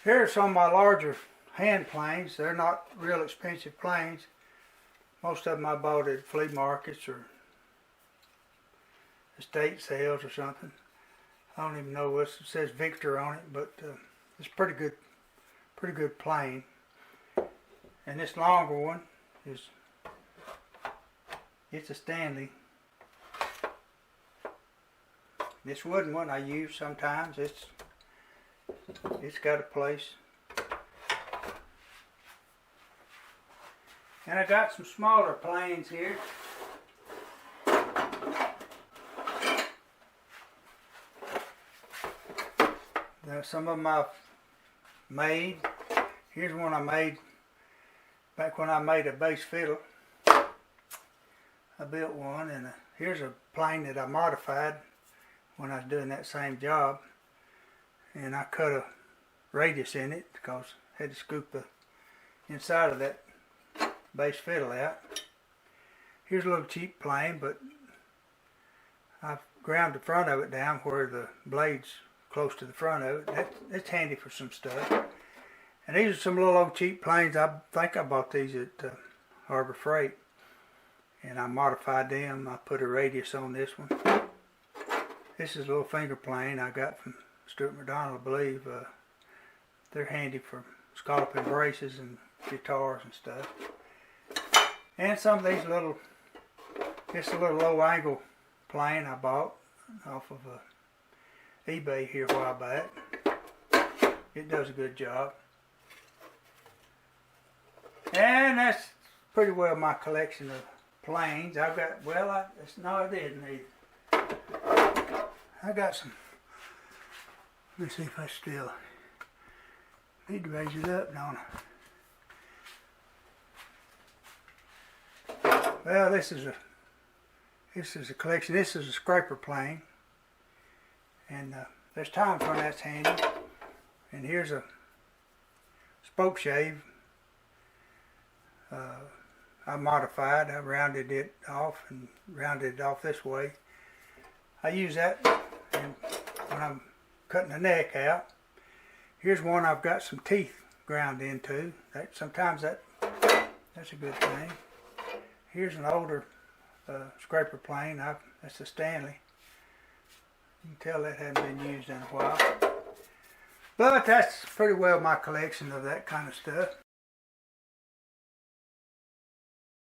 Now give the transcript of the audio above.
Here are some of my larger hand planes. They're not real expensive planes. Most of them I bought at flea markets or estate sales or something. I don't even know what it says Victor on it, but it's pretty good plane. And this longer one it's a Stanley. This wooden one I use sometimes. It's got a place. And I got some smaller planes here. Some of them I've made. Here's one I made back when I made a bass fiddle. I built one, and here's a plane that I modified when I was doing that same job. And I cut a radius in it because I had to scoop the inside of that bass fiddle out. Here's a little cheap plane, but I've ground the front of it down where the blade's close to the front of it. That's handy for some stuff. And these are some little old cheap planes. I think I bought these at Harbor Freight. And I modified them. I put a radius on this one. This is a little finger plane I got from Stuart McDonald, I believe. They're handy for scalloping braces and guitars and stuff. And some of these little, just a little low angle plane I bought off of eBay here a while back. It does a good job. And that's pretty well my collection of planes. I've got, well, I didn't either. I got some, let me see if I still need to raise it up, don't I? Well, this is a collection. This is a scraper plane. And there's times when that's handy. And here's a spoke shave. I modified. I rounded it off and rounded it off this way. I use that when I'm cutting the neck out. Here's one I've got some teeth ground into. Sometimes that's a good thing. Here's an older scraper plane. That's a Stanley. You can tell that hasn't been used in a while. But that's pretty well my collection of that kind of stuff.